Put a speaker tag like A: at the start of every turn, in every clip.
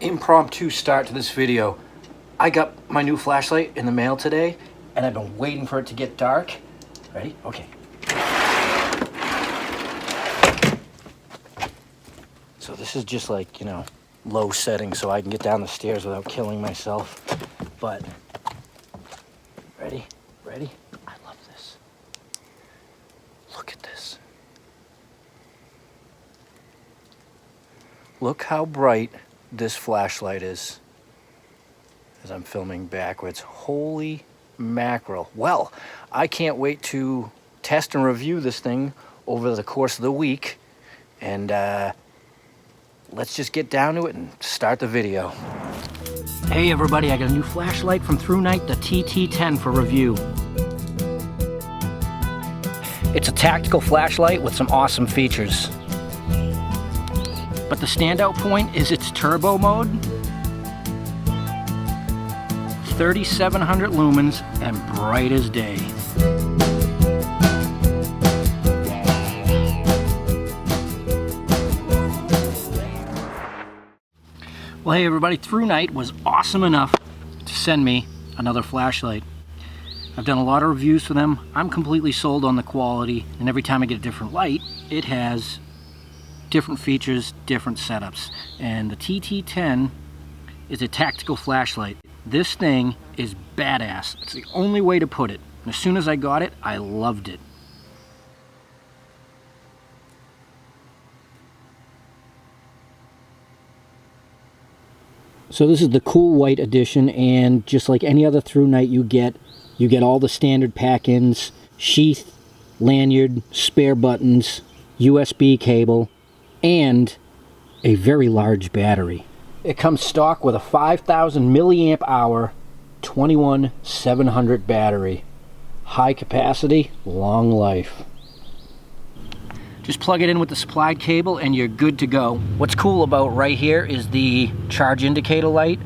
A: Impromptu start to this video. I got my new flashlight in the mail today, and I've been waiting for it to get dark. Ready? Okay. So this is just like, you know, low setting so I can get down the stairs without killing myself. But, ready? Ready? I love this. Look at this. Look how bright this flashlight is as I'm filming backwards. Holy mackerel. Well, I can't wait to test and review this thing over the course of the week, and let's just get down to it and start the video. Hey everybody, I got a new flashlight from Thrunite, the TT10 for review. It's a tactical flashlight with some awesome features. But the standout point is its turbo mode. 3,700 lumens and bright as day. Well, hey everybody, Thrunite was awesome enough to send me another flashlight. I've done a lot of reviews for them. I'm completely sold on the quality, and every time I get a different light, it has different features, different setups. And the TT10 is a tactical flashlight. This thing is badass. It's the only way to put it. And as soon as I got it, I loved it. So this is the cool white edition, and just like any other Thrunite you get all the standard pack-ins, sheath, lanyard, spare buttons, USB cable, and a very large battery. It comes stock with a 5,000 milliamp hour 21700 battery. High capacity, long life. Just plug it in with the supplied cable and you're good to go. What's cool about right here is the charge indicator light.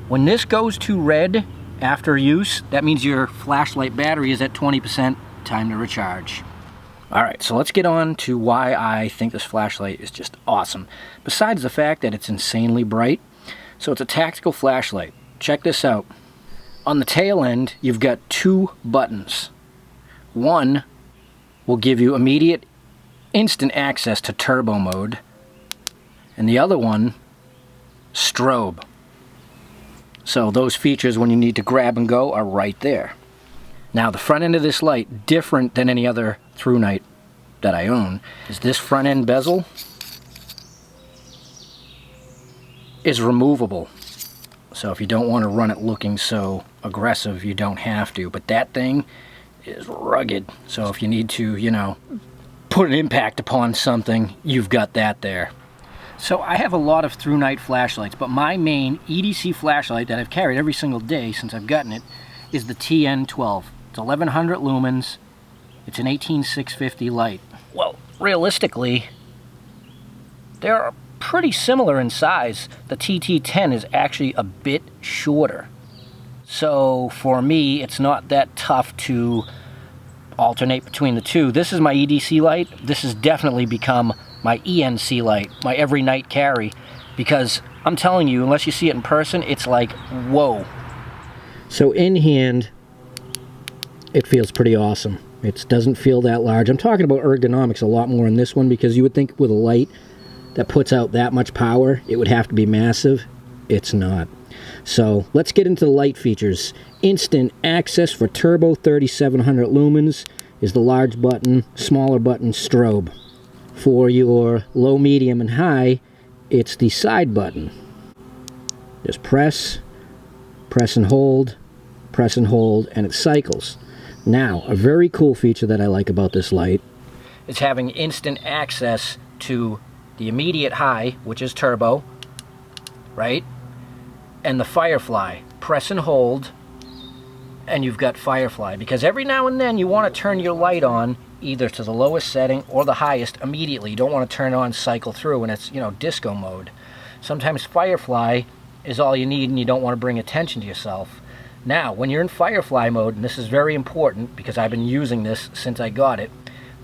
A: When this goes to red after use, that means your flashlight battery is at 20%, time to recharge. Alright, so let's get on to why I think this flashlight is just awesome. Besides the fact that it's insanely bright, so it's a tactical flashlight. Check this out. On the tail end, you've got two buttons. One will give you immediate, instant access to turbo mode, and the other one, strobe. So those features when you need to grab and go are right there. Now the front end of this light, different than any other Thrunite that I own, is this front end bezel is removable. So if you don't want to run it looking so aggressive, you don't have to. But that thing is rugged. So if you need to, you know, put an impact upon something, you've got that there. So I have a lot of Thrunite flashlights, but my main EDC flashlight that I've carried every single day since I've gotten it is the TN12. It's 1100 lumens. It's an 18650 light. Well, realistically, they're pretty similar in size. The TT10 is actually a bit shorter. So for me, it's not that tough to alternate between the two. This is my EDC light. This has definitely become my ENC light, my every night carry, because I'm telling you, unless you see it in person, it's like, whoa. So in hand, it feels pretty awesome. It doesn't feel that large. I'm talking about ergonomics a lot more in this one, because you would think with a light that puts out that much power, it would have to be massive. It's not. So let's get into the light features. Instant access for turbo 3700 lumens is the large button, smaller button strobe. For your low, medium, and high, it's the side button. Just press and hold, and it cycles. Now, a very cool feature that I like about this light is having instant access to the immediate high, which is turbo, right? And the Firefly. Press and hold, and you've got Firefly. Because every now and then you want to turn your light on either to the lowest setting or the highest immediately. You don't want to turn on, cycle through, and it's, you know, disco mode. Sometimes Firefly is all you need and you don't want to bring attention to yourself. Now, when you're in Firefly mode, and this is very important because I've been using this since I got it,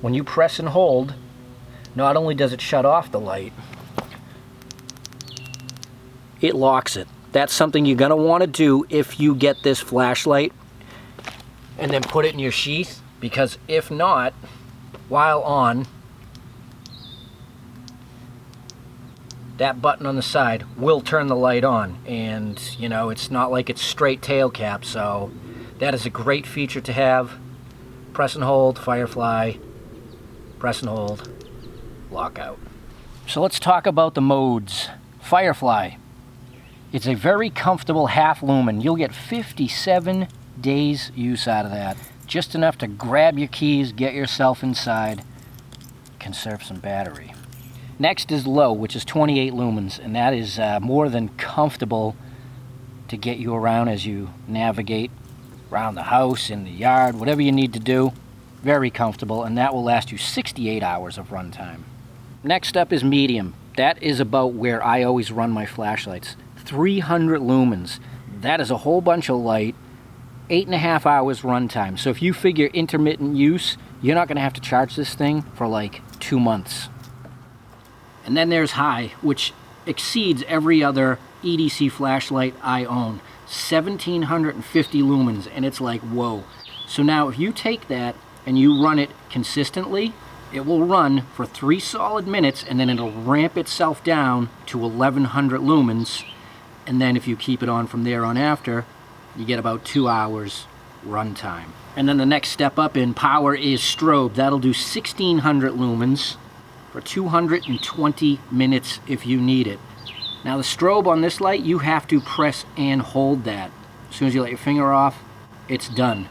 A: when you press and hold, not only does it shut off the light, it locks it. That's something you're gonna wanna do if you get this flashlight and then put it in your sheath, because if not, while on, that button on the side will turn the light on, and you know, it's not like it's straight tail cap, so that is a great feature to have. Press and hold, Firefly, press and hold, lockout. So let's talk about the modes. Firefly, it's a very comfortable half lumen. You'll get 57 days use out of that. Just enough to grab your keys, get yourself inside, conserve some battery. Next is low, which is 28 lumens, and that is more than comfortable to get you around as you navigate around the house, in the yard, whatever you need to do. Very comfortable, and that will last you 68 hours of runtime. Next up is medium. That is about where I always run my flashlights. 300 lumens. That is a whole bunch of light, 8.5 hours runtime. So if you figure intermittent use, you're not going to have to charge this thing for like 2 months. And then there's high, which exceeds every other EDC flashlight I own. 1750 lumens, and it's like, whoa. So now if you take that and you run it consistently, it will run for 3 solid minutes, and then it'll ramp itself down to 1100 lumens, and then if you keep it on from there on after, you get about 2 hours runtime. And then the next step up in power is strobe. That'll do 1600 lumens for 220 minutes if you need it. Now the strobe on this light, you have to press and hold that. As soon as you let your finger off, it's done.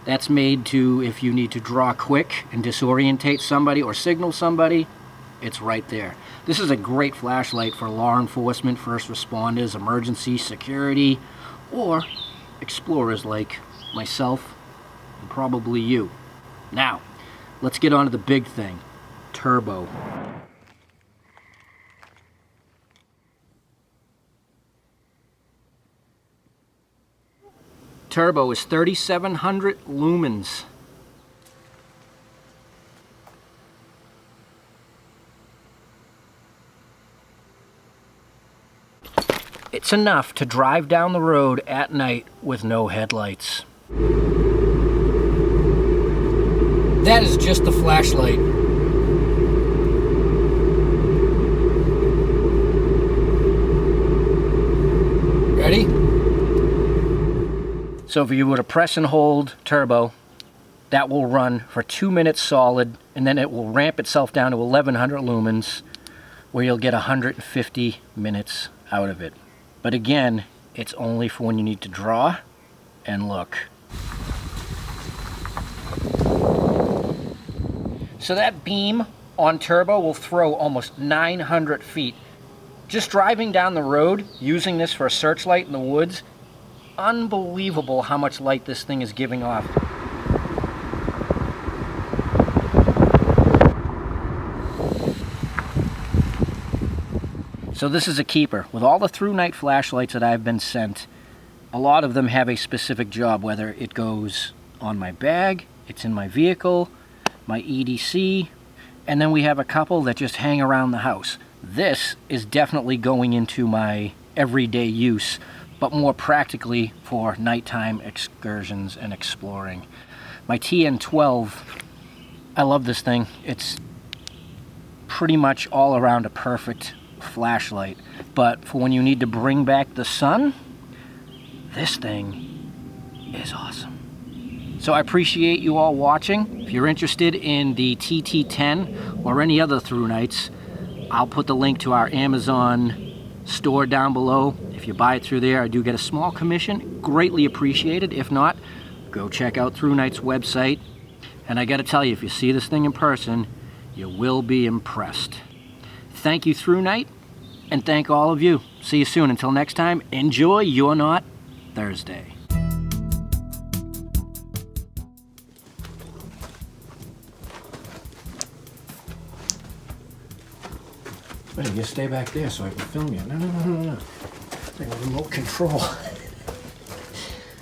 A: That's made to, if you need to draw quick and disorientate somebody or signal somebody, it's right there. This is a great flashlight for law enforcement, first responders, emergency, security, or explorers like myself and probably you. Now, let's get on to the big thing, turbo. Turbo is 3700 lumens. It's enough to drive down the road at night with no headlights. That is just the flashlight. Ready? So if you were to press and hold turbo, that will run for 2 minutes solid, and then it will ramp itself down to 1100 lumens, where you'll get 150 minutes out of it. But again, it's only for when you need to draw and look. So that beam on turbo will throw almost 900 feet. Just driving down the road, using this for a searchlight in the woods, unbelievable how much light this thing is giving off. So this is a keeper. With all the Thrunite flashlights that I've been sent, a lot of them have a specific job, whether it goes on my bag, it's in my vehicle, my EDC, and then we have a couple that just hang around the house. This is definitely going into my everyday use, but more practically for nighttime excursions and exploring. My TN12, I love this thing. It's pretty much all around a perfect flashlight, but for when you need to bring back the sun, this thing is awesome. So I appreciate you all watching. If you're interested in the TT10 or any other Thrunites, I'll put the link to our Amazon store down below. If you buy it through there, I do get a small commission. Greatly appreciated. If not, go check out Thrunite's website. And I gotta tell you, if you see this thing in person, you will be impressed. Thank you, Thrunite, and thank all of you. See you soon. Until next time, enjoy You're Not Thursday. Wait, you stay back there so I can film you. No. I got remote control. All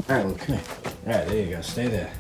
A: right, well, come here. All right, there you go. Stay there.